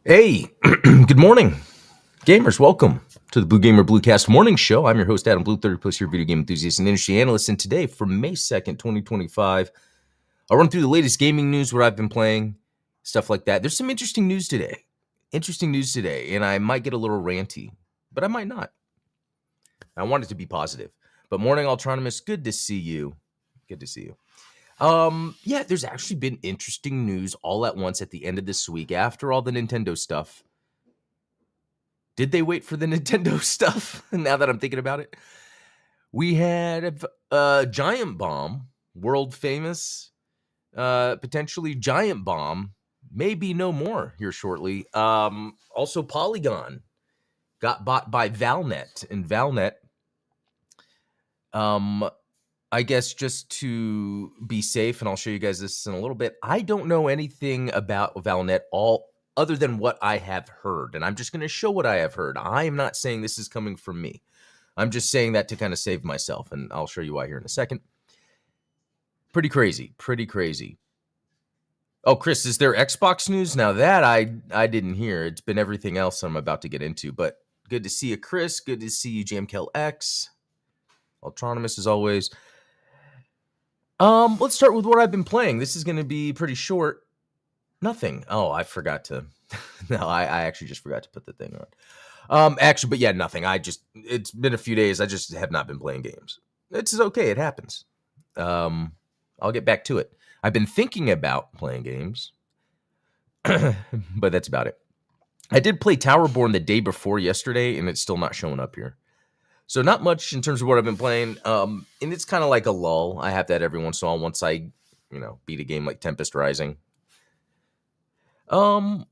Hey, good morning, gamers. Welcome to the Blue Gamer Bluecast Morning Show. I'm your host, Adam Blue, 30 plus year video game enthusiast and industry analyst. And today, for May 2nd, 2025, I'll run through the latest gaming news, what I've been playing, stuff like that. There's some interesting news today. And I might get a little ranty, but I might not. I want it to be positive. But morning, Ultronomus, good to see you. Good to see you. Yeah, there's actually been interesting news all at once at the end of this week after all the Nintendo stuff. Did they wait for the Nintendo stuff? Now that I'm thinking about it, we had a Giant Bomb, world famous, potentially Giant Bomb, maybe no more here shortly. Also, Polygon got bought by Valnet, and Valnet, I guess just to be safe, and I'll show you guys this in a little bit. I don't know anything about Valnet all other than what I have heard, and I'm just going to show what I have heard. I am not saying this is coming from me. I'm just saying that to kind of save myself, and I'll show you why here in a second. Pretty crazy, pretty crazy. Oh, Chris, is there Xbox news? Now that I didn't hear. It's been everything else I'm about to get into, but good to see you, Chris. Good to see you, JamKel X. Ultronomus as always. Let's start with what I've been playing. This is going to be pretty short. Nothing. Oh, I forgot to. No, I actually just forgot to put the thing on. Actually, but yeah, nothing. It's been a few days. I just have not been playing games. It's okay. It happens. I'll get back to it. I've been thinking about playing games, but that's about it. I did play Towerborn the day before yesterday, and it's still not showing up here. So not much in terms of what I've been playing. And it's kind of like a lull. I have that every once in a while once I, beat a game like Tempest Rising. Oh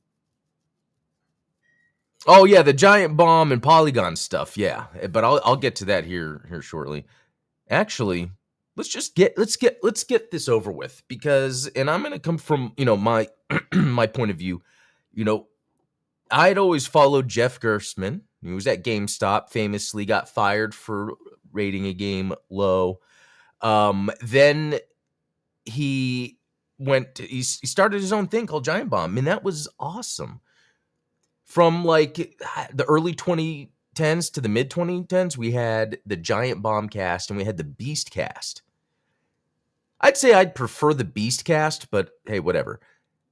yeah, the Giant Bomb and Polygon stuff. Yeah, but I'll get to that here shortly. Actually, let's get this over with because, and I'm gonna come from my my point of view. I'd always followed Jeff Gerstmann. He was at GameStop, famously got fired for rating a game low. Then he he started his own thing called Giant Bomb, and that was awesome. From like the early 2010s to the mid 2010s, we had the Giant Bomb cast and we had the Beast cast. I'd say I'd prefer the Beast cast, but hey, whatever.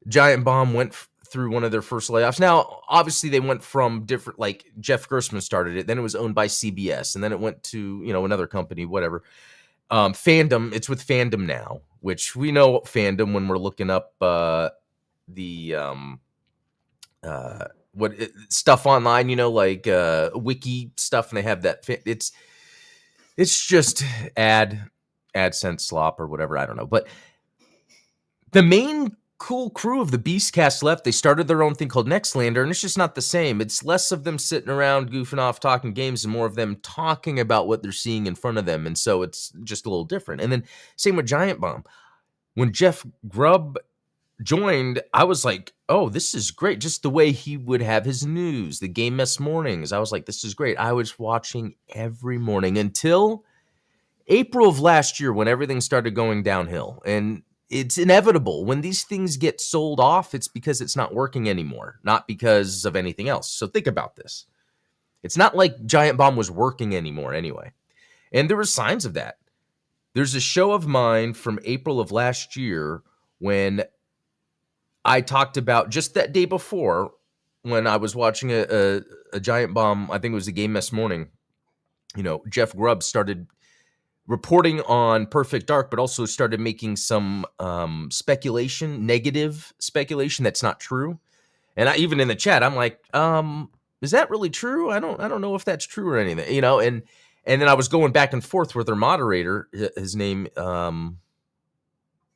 Giant Bomb went through one of their first layoffs. Now, obviously, they went from different, like Jeff Gerstmann started it, then it was owned by CBS, and then it went to, another company, whatever. Fandom, it's with Fandom now, which we know Fandom when we're looking up stuff online, like wiki stuff, and they have that. It's just AdSense slop or whatever. I don't know, but the main cool crew of the Beastcast left. They started their own thing called Nextlander, and it's just not the same. It's less of them sitting around goofing off talking games and more of them talking about what they're seeing in front of them, and so it's just a little different. And then same with Giant Bomb. When Jeff Grubb joined, I was like, oh, this is great. Just the way he would have his news, the Game Mess mornings. I was like, this is great. I was watching every morning until April of last year when everything started going downhill. And it's inevitable. When these things get sold off, it's because it's not working anymore, not because of anything else. So think about this. It's not like Giant Bomb was working anymore anyway. And there were signs of that. There's a show of mine from April of last year when I talked about just that day before when I was watching a Giant Bomb, I think it was a Game Mess morning, Jeff Grubb started reporting on Perfect Dark, but also started making some negative speculation that's not true. And even in the chat, I'm like, is that really true? I don't know if that's true or anything, and then I was going back and forth with their moderator. His name,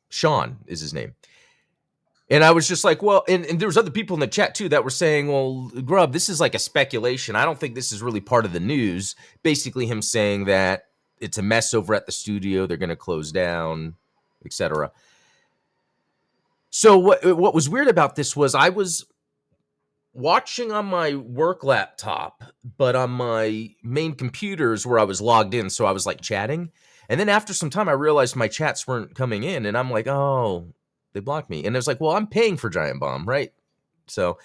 Sean is his name. And I was just like, well, and there was other people in the chat too that were saying, well, Grubb, this is like a speculation. I don't think this is really part of the news. Basically him saying that it's a mess over at the studio. They're going to close down, etc. So what was weird about this was I was watching on my work laptop, but on my main computers where I was logged in. So I was like chatting. And then after some time, I realized my chats weren't coming in. And I'm like, oh, they blocked me. And it was like, well, I'm paying for Giant Bomb, right? So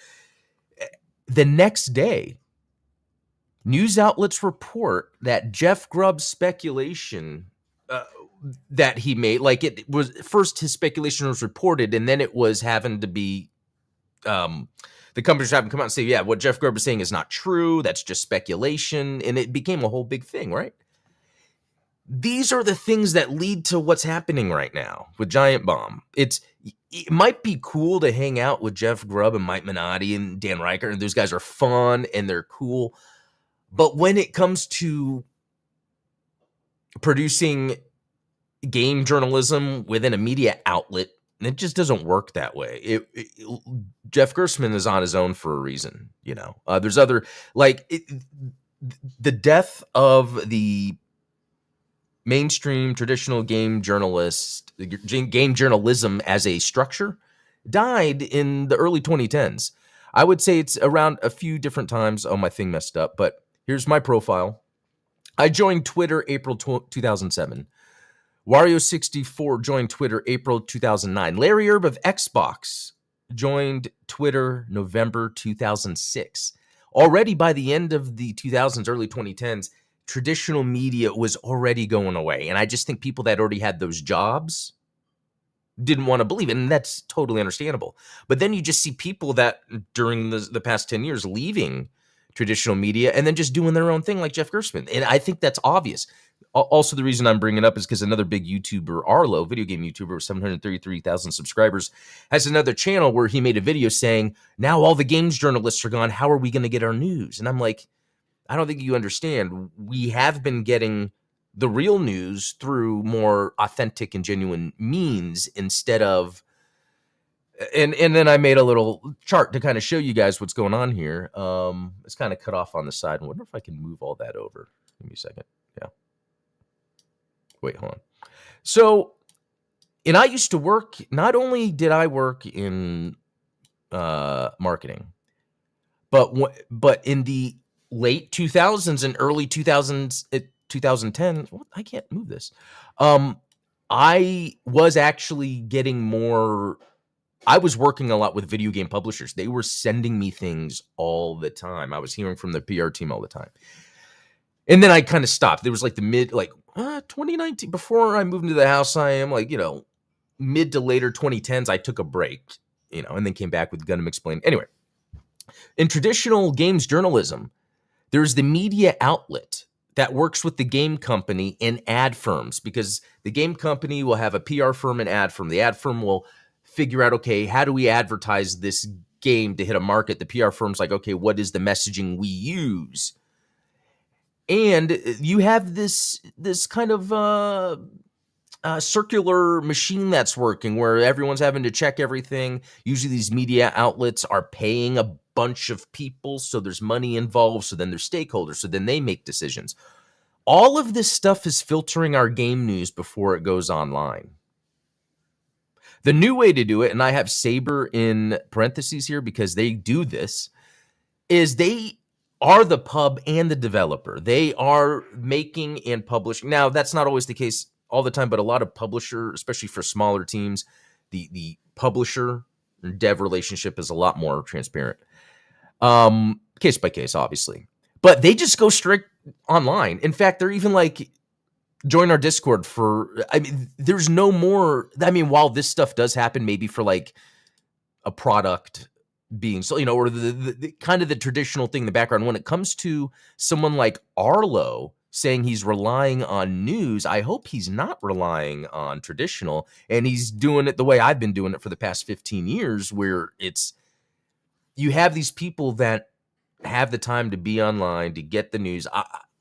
The next day, news outlets report that Jeff Grubb's speculation uh, that he made, like it was first his speculation was reported, and then it was having to be the companies having to come out and say, yeah, what Jeff Grubb is saying is not true. That's just speculation, and it became a whole big thing, right? These are the things that lead to what's happening right now with Giant Bomb. It might be cool to hang out with Jeff Grubb and Mike Minotti and Dan Reichert, and those guys are fun and they're cool. But when it comes to producing game journalism within a media outlet, it just doesn't work that way. Jeff Gerstmann is on his own for a reason, you know. There's other the death of the mainstream traditional game journalism as a structure died in the early 2010s. I would say it's around a few different times. Oh, my thing messed up, but here's my profile. I joined Twitter April 2007. Wario64 joined Twitter April 2009. Larry Erb of Xbox joined Twitter November 2006. Already by the end of the 2000s, early 2010s, traditional media was already going away. And I just think people that already had those jobs didn't want to believe it. And that's totally understandable. But then you just see people that during the past 10 years leaving traditional media and then just doing their own thing like Jeff Gerstmann. And I think that's obvious. Also, the reason I'm bringing it up is because another big YouTuber, Arlo, video game YouTuber with 733,000 subscribers, has another channel where he made a video saying, now all the games journalists are gone. How are we going to get our news? And I'm like, I don't think you understand. We have been getting the real news through more authentic and genuine means instead of, and then I made a little chart to kind of show you guys what's going on here. It's kind of cut off on the side. I wonder if I can move all that over. Give me a second. Yeah. Wait, hold on. So, and I used to work, not only did I work in marketing, but in the late 2000s and early 2000s, 2010, I can't move this. I was actually getting more, I was working a lot with video game publishers. They were sending me things all the time. I was hearing from the PR team all the time. And then I kind of stopped. There was like the mid, 2019, before I moved into the house, I am like, mid to later 2010s, I took a break, and then came back with Gundam Explained. Anyway, in traditional games journalism, there's the media outlet that works with the game company and ad firms, because the game company will have a PR firm and ad firm. The ad firm will figure out, okay, how do we advertise this game to hit a market? The PR firm's like, okay, what is the messaging we use? And you have this kind of circular machine that's working where everyone's having to check everything. Usually these media outlets are paying a bunch of people, so there's money involved, so then there's stakeholders, so then they make decisions. All of this stuff is filtering our game news before it goes online. The new way to do it, and I have Saber in parentheses here because they do this, is they are the pub and the developer. They are making and publishing. Now, that's not always the case all the time, but a lot of publisher, especially for smaller teams, the publisher and dev relationship is a lot more transparent. Case by case, obviously. But they just go straight online. In fact, they're even like, join our Discord there's no more. While this stuff does happen, maybe for like a product being so, or the kind of the traditional thing in the background, when it comes to someone like Arlo saying he's relying on news, I hope he's not relying on traditional, and he's doing it the way I've been doing it for the past 15 years, where you have these people that have the time to be online to get the news,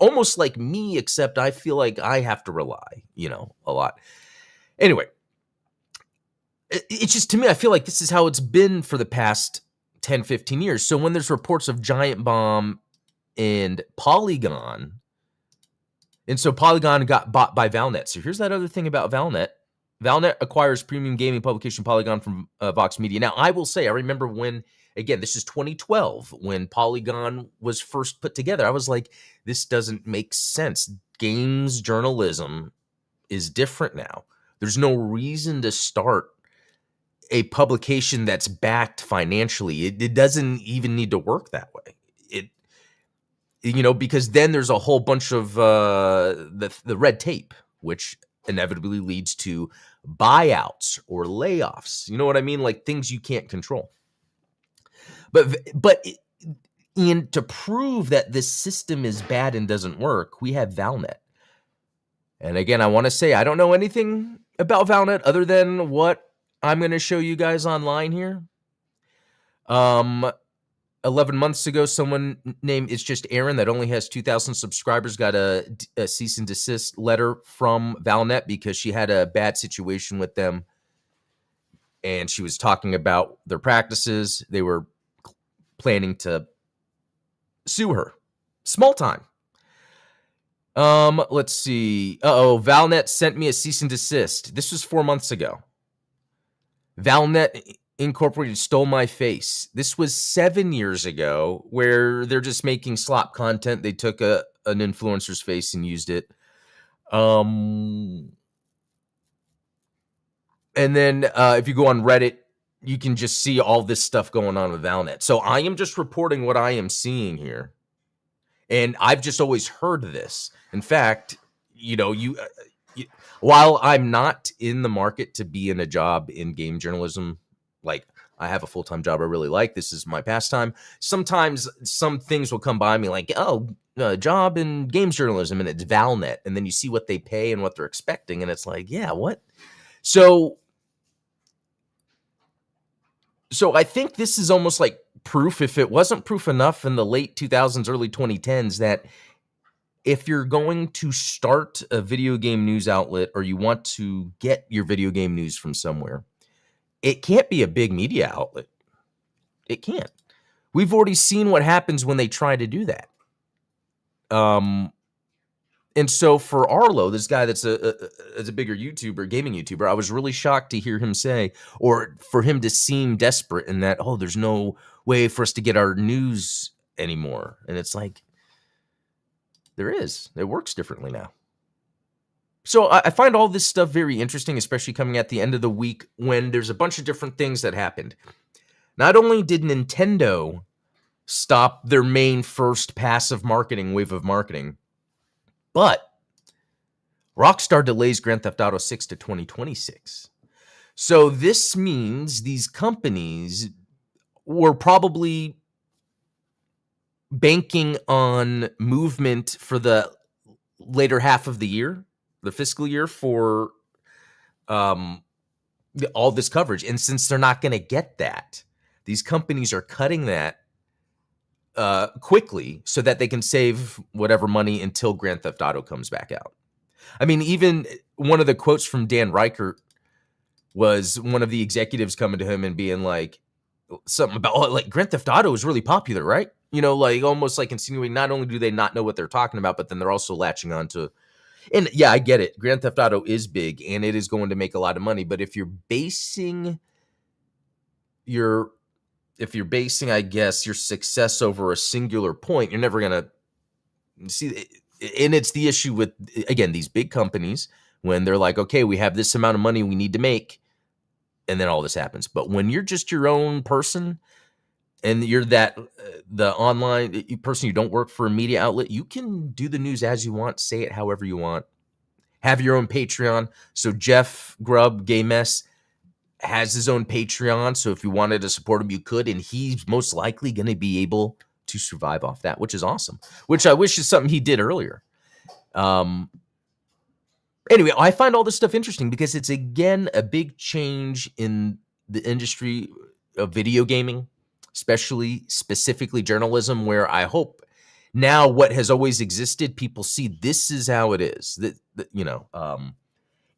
almost like me, except I feel like I have to rely, a lot. Anyway, it's just, to me, I feel like this is how it's been for the past 10, 15 years. So when there's reports of Giant Bomb and Polygon, and so Polygon got bought by Valnet. So here's that other thing about Valnet. Valnet acquires premium gaming publication Polygon from Vox Media. Now, I will say, I remember when, again, this is 2012, when Polygon was first put together. I was like, this doesn't make sense. Games journalism is different now. There's no reason to start a publication that's backed financially. It doesn't even need to work that way. Because then there's a whole bunch of the red tape, which inevitably leads to buyouts or layoffs. You know what I mean? Like things you can't control. But to prove that this system is bad and doesn't work, we have Valnet. And again, I want to say I don't know anything about Valnet other than what I'm going to show you guys online here. 11 months ago, someone named It's Just Aaron that only has 2,000 subscribers got a cease and desist letter from Valnet because she had a bad situation with them. And she was talking about their practices. They were planning to sue her. Small time. Let's see. Valnet sent me a cease and desist. This was 4 months ago. Valnet Incorporated stole my face. This was 7 years ago, where they're just making slop content. They took an influencer's face and used it. And then if you go on Reddit, you can just see all this stuff going on with Valnet. So I am just reporting what I am seeing here. And I've just always heard this. In fact, while I'm not in the market to be in a job in game journalism, like I have a full-time job I really like. This is my pastime. Sometimes some things will come by me like, job in games journalism, and it's Valnet. And then you see what they pay and what they're expecting. And it's like, yeah, what? So I think this is almost like proof, if it wasn't proof enough in the late 2000s, early 2010s, that if you're going to start a video game news outlet or you want to get your video game news from somewhere, it can't be a big media outlet. It can't. We've already seen what happens when they try to do that. And so for Arlo, this guy that's a bigger YouTuber, gaming YouTuber, I was really shocked to hear him say, or for him to seem desperate in that, there's no way for us to get our news anymore. And it's like, there is. It works differently now. So I find all this stuff very interesting, especially coming at the end of the week when there's a bunch of different things that happened. Not only did Nintendo stop their main first passive marketing wave of marketing, but Rockstar delays Grand Theft Auto 6 to 2026. So this means these companies were probably banking on movement for the later half of the year, the fiscal year, for all this coverage. And since they're not going to get that, these companies are cutting that quickly so that they can save whatever money until Grand Theft Auto comes back out. I mean, even one of the quotes from Dan Reichert was one of the executives coming to him and being like something about, like, Grand Theft Auto is really popular, right? Like almost like insinuating not only do they not know what they're talking about, but then they're also latching on to, and yeah, I get it. Grand Theft Auto is big and it is going to make a lot of money. But if you're basing I guess, your success over a singular point, you're never going to see it. And it's the issue with, again, these big companies when they're like, okay, we have this amount of money we need to make, and then all this happens. But when you're just your own person and you're the online person, you don't work for a media outlet, you can do the news as you want, say it however you want, have your own Patreon. So Jeff Grubb, Gay Mess, has his own Patreon. So if you wanted to support him, you could, and he's most likely going to be able to survive off that, which is awesome, which I wish is something he did earlier. Anyway, I find all this stuff interesting because it's, again, a big change in the industry of video gaming, specifically journalism, where I hope now what has always existed, people see this is how it is.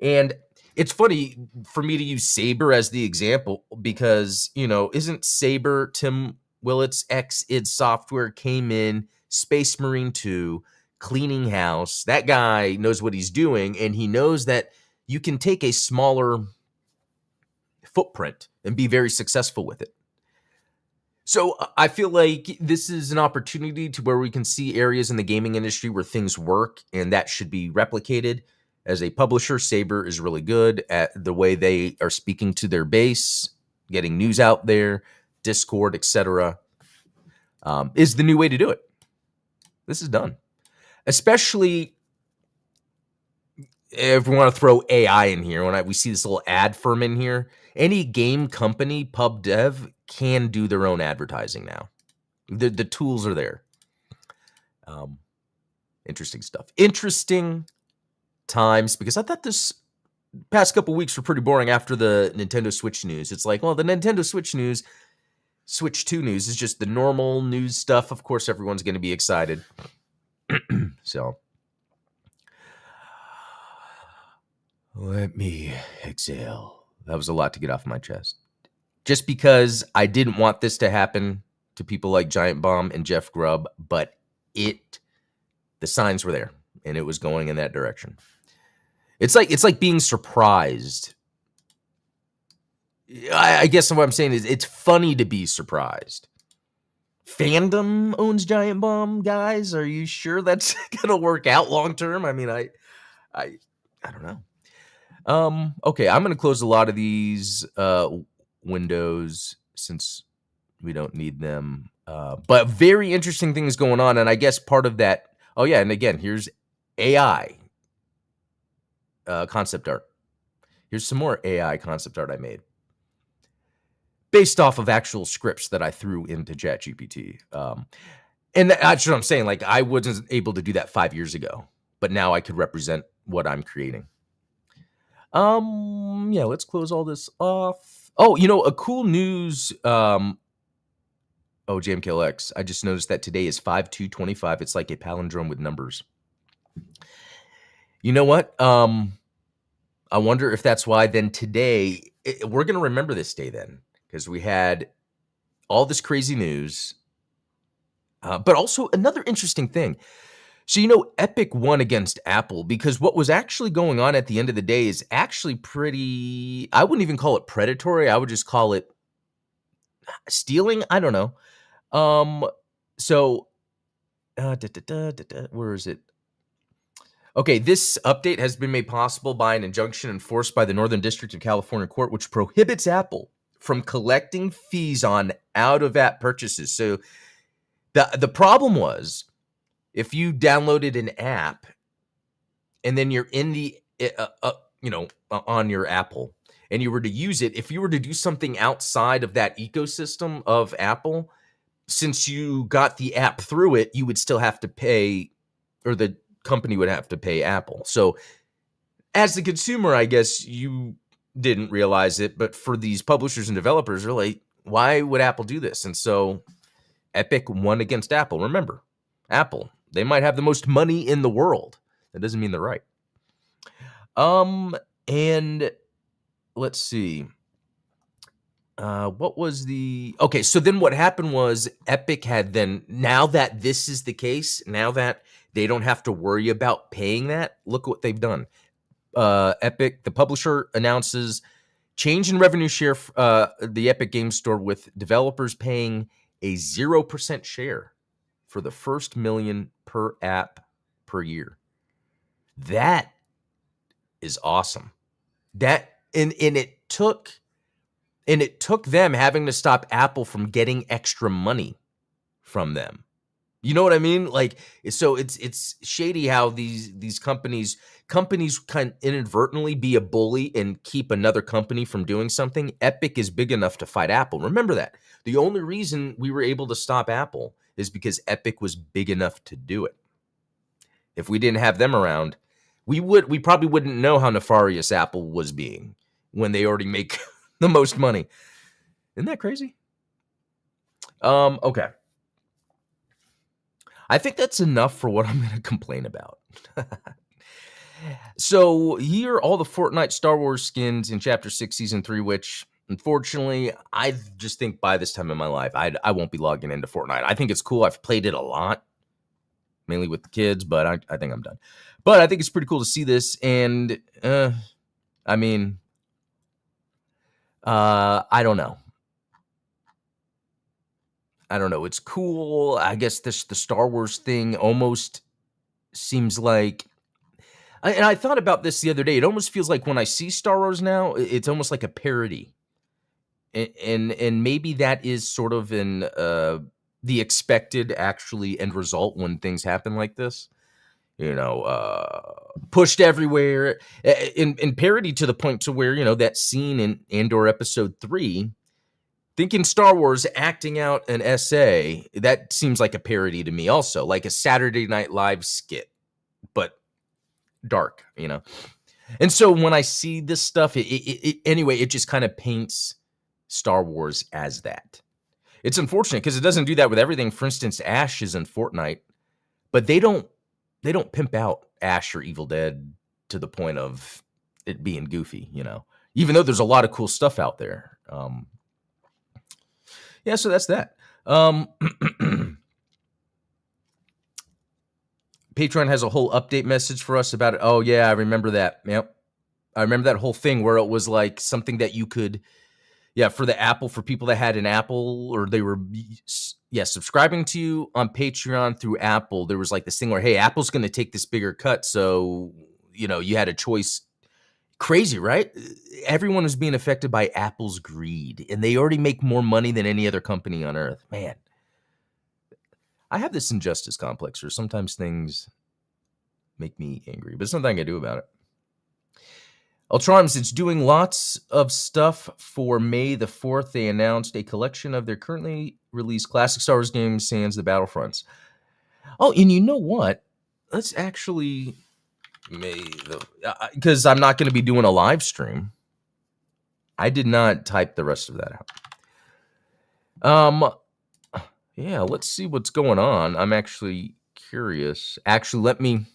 And it's funny for me to use Saber as the example because, isn't Saber Tim Willett's ex-id Software came in, Space Marine 2, cleaning house. That guy knows what he's doing, and he knows that you can take a smaller footprint and be very successful with it. So I feel like this is an opportunity to where we can see areas in the gaming industry where things work, and that should be replicated. As a publisher, Saber is really good at the way they are speaking to their base getting news out there, Discord, etc., is the new way to do it. This is done. Especially if we want to throw AI in here, when we see this little ad firm in here, any game company, pub dev, can do their own advertising now. The tools are there. Interesting stuff. Interesting times, because I thought this past couple weeks were pretty boring after the Nintendo Switch news. It's like, well, the Nintendo Switch news, Switch 2 news is just the normal news stuff. Of course, everyone's going to be excited. So let me exhale. That was a lot to get off my chest. Just because I didn't want this to happen to people like Giant Bomb and Jeff Grubb, but the signs were there and it was going in that direction. It's like being surprised. I guess what I'm saying is it's funny to be surprised. Fandom owns Giant Bomb, guys. Are you sure that's gonna work out long term? I mean, I don't know. Okay, I'm gonna close a lot of these windows since we don't need them. But very interesting things going on, and I guess part of that. Oh yeah, and again, here's AI concept art. Here's some more AI concept art I made based off of actual scripts that I threw into ChatGPT. And that's what I'm saying. Like, I wasn't able to do that 5 years ago, but now I could represent what I'm creating. Yeah, let's close all this off. Oh, a cool news. Oh, JMKLX. I just noticed that today is 5/2/25. It's like a palindrome with numbers. You know what? I wonder if that's why then today, we're going to remember this day then, because we had all this crazy news, but also another interesting thing. So, Epic won against Apple because what was actually going on at the end of the day is actually pretty, I wouldn't even call it predatory. I would just call it stealing. I don't know. Where is it? Okay, this update has been made possible by an injunction enforced by the Northern District of California Court, which prohibits Apple from collecting fees on out-of-app purchases. So the problem was, if you downloaded an app and then you're in the, on your Apple and you were to use it, if you were to do something outside of that ecosystem of Apple, since you got the app through it, you would still have to pay, or the company would have to pay Apple. So as the consumer, I guess you didn't realize it, but for these publishers and developers, they're like, why would Apple do this? And so Epic won against Apple. Remember, Apple, they might have the most money in the world. That doesn't mean they're right. And let's see. What was okay, so then what happened was Epic had then, now that this is the case, now that they don't have to worry about paying that, look what they've done. Epic, the publisher, announces change in revenue share, the Epic Games Store, with developers paying a 0% share for the first million per app per year. That is awesome. That and it took them having to stop Apple from getting extra money from them. You know what I mean? Like, so it's shady how these companies kind of inadvertently be a bully and keep another company from doing something. Epic is big enough to fight Apple. Remember that. The only reason we were able to stop Apple is because Epic was big enough to do it. If we didn't have them around, we probably wouldn't know how nefarious Apple was being when they already make the most money. Isn't that crazy? Okay. I think that's enough for what I'm going to complain about. So here are all the Fortnite Star Wars skins in Chapter 6, Season 3, which, unfortunately, I just think by this time in my life, I won't be logging into Fortnite. I think it's cool. I've played it a lot, mainly with the kids, but I think I'm done. But I think it's pretty cool to see this, and, I mean, I don't know. It's cool. I guess the Star Wars thing almost seems like, and I thought about this the other day. It almost feels like when I see Star Wars now, it's almost like a parody. And maybe that is sort of in the expected actually end result when things happen like this. Pushed everywhere in parody to the point to where that scene in Andor episode 3, thinking Star Wars acting out an essay, that seems like a parody to me also, like a Saturday Night Live skit, but dark. And so when I see this stuff, anyway, it just kind of paints Star Wars as that. It's unfortunate because it doesn't do that with everything. For instance, Ash is in Fortnite, but they don't pimp out Ash or Evil Dead to the point of it being goofy, even though there's a lot of cool stuff out there. Yeah, so that's that. Patreon has a whole update message for us about it. Oh, yeah, I remember that. Yep. I remember that whole thing where it was like something that you could, for the Apple, for people that had an Apple or they were, subscribing to you on Patreon through Apple. There was like this thing where, hey, Apple's going to take this bigger cut. So, you had a choice. Crazy, right? Everyone was being affected by Apple's greed, and they already make more money than any other company on earth. Man, I have this injustice complex where sometimes things make me angry, but there's nothing I can do about it. Ultrarms, it's doing lots of stuff for May the 4th. They announced a collection of their currently released classic Star Wars games, sans the Battlefronts. Oh, and you know what? Let's actually... because I'm not going to be doing a live stream. I did not type the rest of that out. Yeah, let's see what's going on. I'm actually curious. Actually, let me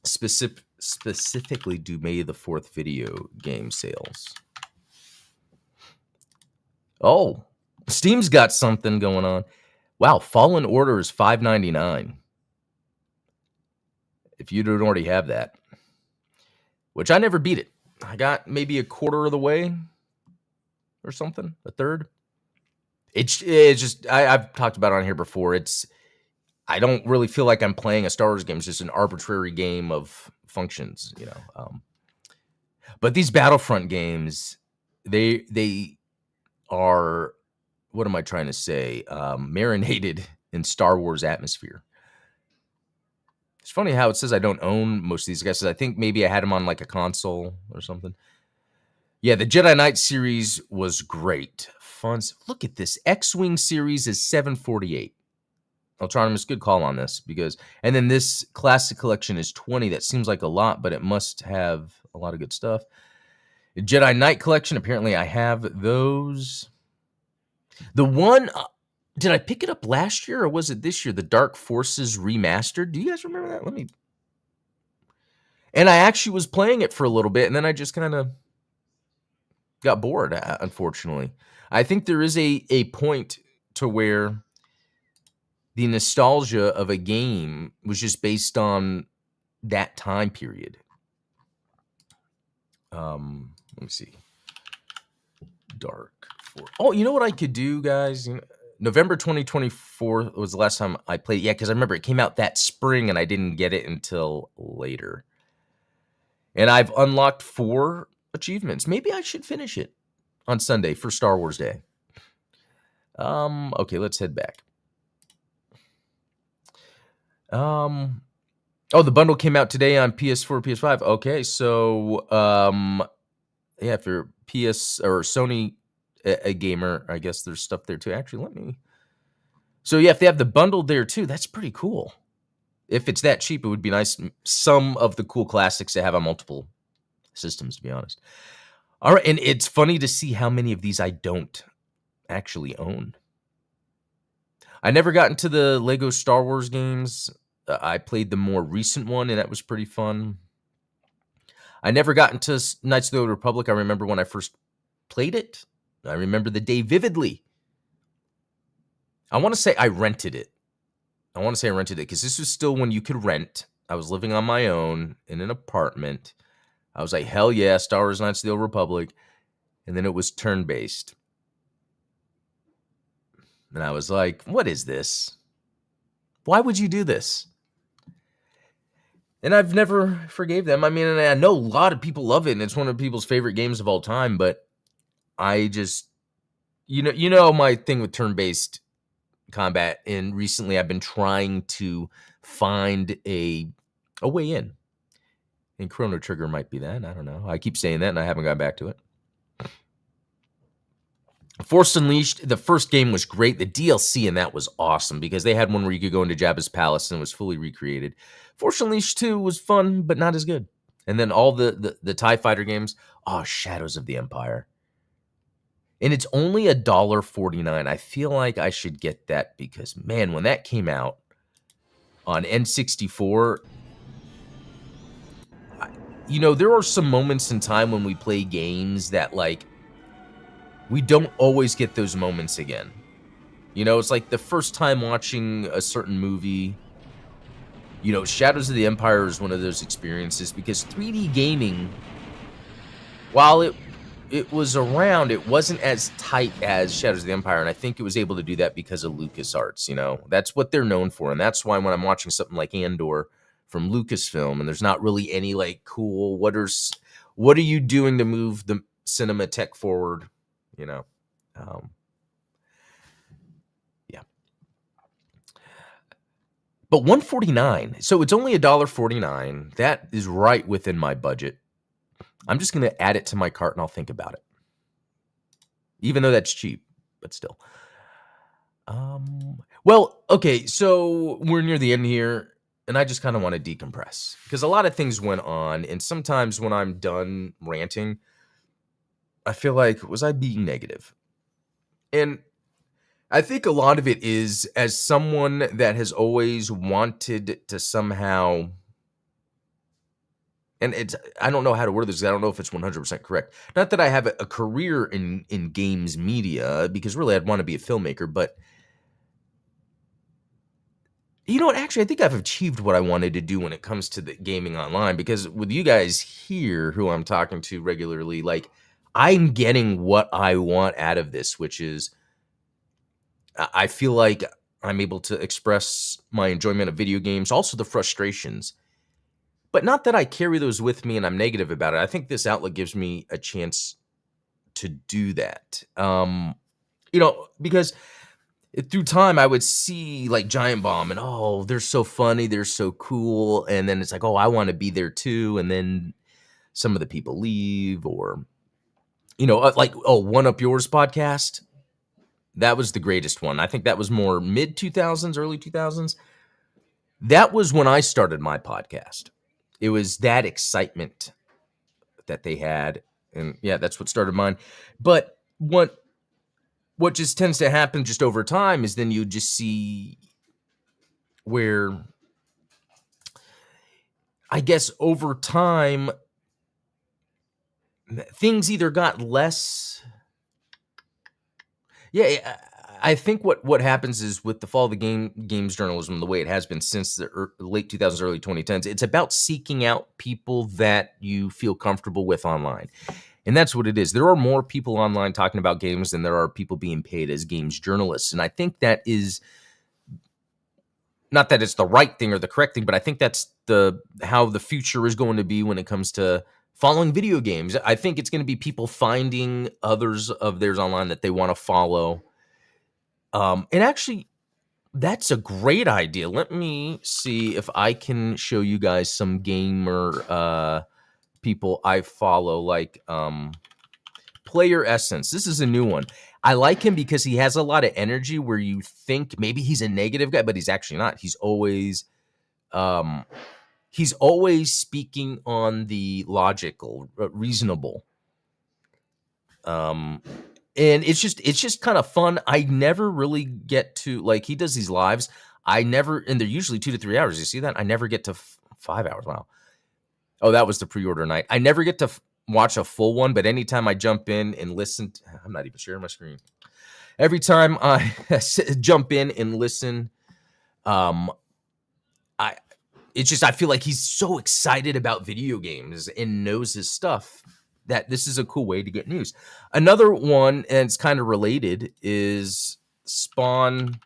specifically do May the 4th video game sales. Oh, Steam's got something going on. Wow, Fallen Order is $5.99. If you don't already have that, which I never beat it. I got maybe a quarter of the way or something, a third. It's just, I've talked about it on here before. I don't really feel like I'm playing a Star Wars game. It's just an arbitrary game of functions, But these Battlefront games, they are, what am I trying to say? Marinated in Star Wars atmosphere. It's funny how it says I don't own most of these guys. I think maybe I had them on like a console or something. Yeah, the Jedi Knight series was great. Fun. Look at this. X-Wing series is $7.48. Ultronymous, good call on this and then this classic collection is $20. That seems like a lot, but it must have a lot of good stuff. The Jedi Knight collection, apparently I have those. The one... did I pick it up last year or was it this year? The Dark Forces Remastered. Do you guys remember that? And I actually was playing it for a little bit, and then I just kind of got bored, unfortunately. I think there is a point to where the nostalgia of a game was just based on that time period. Let me see. Dark Forces. Oh, you know what I could do, guys? November 2024 was the last time I played it. Yeah, because I remember it came out that spring and I didn't get it until later. And I've unlocked 4 achievements. Maybe I should finish it on Sunday for Star Wars Day. Okay, let's head back. Oh, the bundle came out today on PS4, PS5. Okay, so yeah, for PS or Sony a gamer, I guess there's stuff there too. Actually, so yeah, if they have the bundle there too, that's pretty cool. If it's that cheap, it would be nice. Some of the cool classics to have on multiple systems, to be honest. All right, and it's funny to see how many of these I don't actually own. I never got into the Lego Star Wars games. I played the more recent one, and that was pretty fun. I never got into Knights of the Old Republic. I remember when I first played it. I remember the day vividly. I want to say I rented it. Because this was still when you could rent. I was living on my own in an apartment. I was like, hell yeah, Star Wars Knights of the Old Republic. And then it was turn-based. And I was like, what is this? Why would you do this? And I've never forgave them. I mean, and I know a lot of people love it, and it's one of people's favorite games of all time, but I just you know my thing with turn-based combat, and recently I've been trying to find a way in. And Chrono Trigger might be that. I don't know. I keep saying that, and I haven't got back to it. Force Unleashed, the first game was great. The DLC in that was awesome because they had one where you could go into Jabba's palace and it was fully recreated. Force Unleashed 2 was fun, but not as good. And then all the TIE Fighter games, Shadows of the Empire. And it's only $1.49. I feel like I should get that because, man, when that came out on N64, there are some moments in time when we play games that, like, we don't always get those moments again. It's like the first time watching a certain movie. Shadows of the Empire is one of those experiences because 3D gaming, while it was around, it wasn't as tight as Shadows of the Empire, and I think it was able to do that because of LucasArts. That's what they're known for, and that's why when I'm watching something like Andor from Lucasfilm, and there's not really any like cool, what are you doing to move the cinema tech forward? Yeah. But $149, so it's only $1.49. That is right within my budget. I'm just going to add it to my cart and I'll think about it. Even though that's cheap, but still. Well, okay, so we're near the end here, and I just kind of want to decompress because a lot of things went on, and sometimes when I'm done ranting, I feel like, was I being negative? And I think a lot of it is, as someone that has always wanted to somehow, and I don't know how to word this, I don't know if it's 100% correct. Not that I have a career in games media, because really I'd want to be a filmmaker, but you know what? Actually, I think I've achieved what I wanted to do when it comes to the gaming online, because with you guys here who I'm talking to regularly, like, I'm getting what I want out of this, which is I feel like I'm able to express my enjoyment of video games, also the frustrations, but not that I carry those with me and I'm negative about it. I think this outlet gives me a chance to do that. Because through time I would see like Giant Bomb and they're so funny, they're so cool, and then it's like, I want to be there too, and then some of the people leave, or One Up Yours podcast. That was the greatest one. I think that was more mid 2000s, early 2000s. That was when I started my podcast. It was that excitement that they had, and yeah, that's what started mine. But what just tends to happen just over time is then you just see where, I guess, over time things either got less. Yeah, I think what happens is with the fall of the games journalism, the way it has been since the late 2000s, early 2010s, it's about seeking out people that you feel comfortable with online. And that's what it is. There are more people online talking about games than there are people being paid as games journalists. And I think that is, not that it's the right thing or the correct thing, but I think that's how the future is going to be when it comes to following video games. I think it's going to be people finding others of theirs online that they want to follow. And actually, that's a great idea. Let me see if I can show you guys some gamer people I follow, like Player Essence. This is a new one. I like him because he has a lot of energy where you think maybe he's a negative guy, but he's actually not. He's always speaking on the logical, reasonable. And it's just kind of fun. I never really get to, like, he does these lives. And they're usually 2 to 3 hours. You see that? I never get to 5 hours. Wow. Oh, that was the pre-order night. I never get to watch a full one, but anytime I jump in and listen, I'm not even sharing my screen. Every time I jump in and listen, I feel like he's so excited about video games and knows his stuff that this is a cool way to get news. Another one, and it's kind of related, is Spawnwave.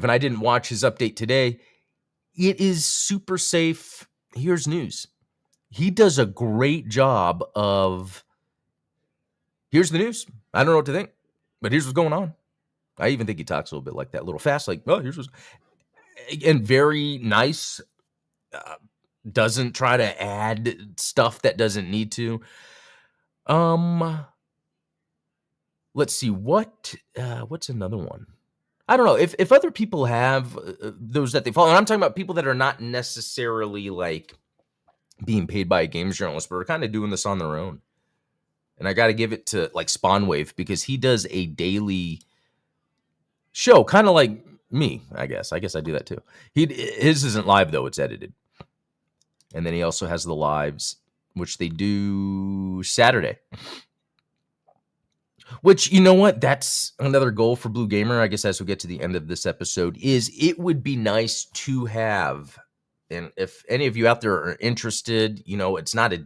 And I didn't watch his update today. It is super safe. Here's news. he does a great job of, here's the news. I don't know what to think, but here's what's going on. I even think he talks a little bit like that, a little fast, like, oh, here's what's, and very nice. Doesn't try to add stuff that doesn't need to. Let's see, what's another one? I don't know if other people have those that they follow, and I'm talking about people that are not necessarily like being paid by a games journalist, but are kind of doing this on their own. And I got to give it to like Spawnwave, because he does a daily show, kind of like me. I guess I do that too. His isn't live though; it's edited. And then he also has the lives, which they do Saturday. Which, you know what? That's another goal for Blue Gamer, I guess, as we get to the end of this episode, is it would be nice to have, and if any of you out there are interested, you know, it's not a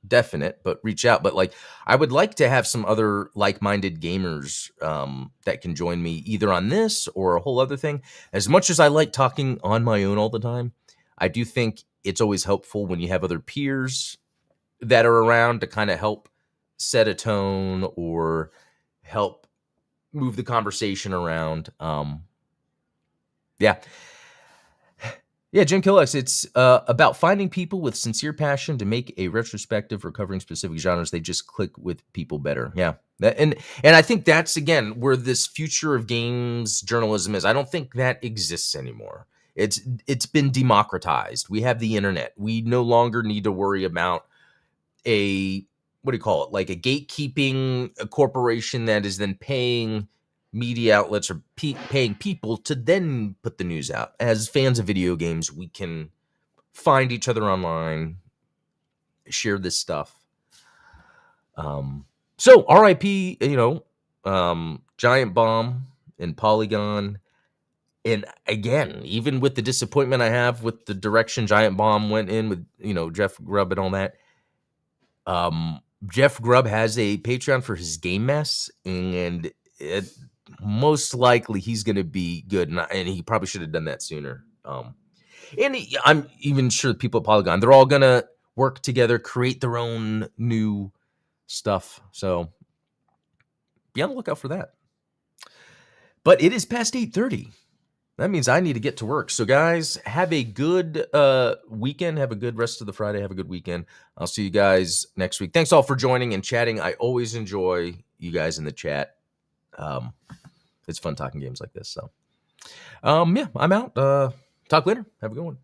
definite, but reach out. But like, I would like to have some other like-minded gamers that can join me either on this or a whole other thing. As much as I like talking on my own all the time, I do think it's always helpful when you have other peers that are around to kind of help set a tone or help move the conversation around. Yeah, Jim Killex, it's about finding people with sincere passion to make a retrospective recovering specific genres. They just click with people better. Yeah, and I think that's, again, where this future of games journalism is. I don't think that exists anymore. It's been democratized. We have the internet. We no longer need to worry about a, what do you call it? Like a gatekeeping a corporation that is then paying media outlets or paying people to then put the news out. As fans of video games, we can find each other online, share this stuff. So RIP, Giant Bomb and Polygon. And again, even with the disappointment I have with the direction Giant Bomb went in with, Jeff Grubb and all that, Jeff Grubb has a Patreon for his game mess, and most likely he's going to be good, and he probably should have done that sooner. I'm even sure the people at Polygon, they're all going to work together, create their own new stuff. So be on the lookout for that. But it is past 8:30. That means I need to get to work. So guys, have a good weekend. Have a good rest of the Friday. Have a good weekend. I'll see you guys next week. Thanks all for joining and chatting. I always enjoy you guys in the chat. It's fun talking games like this. So, I'm out. Talk later. Have a good one.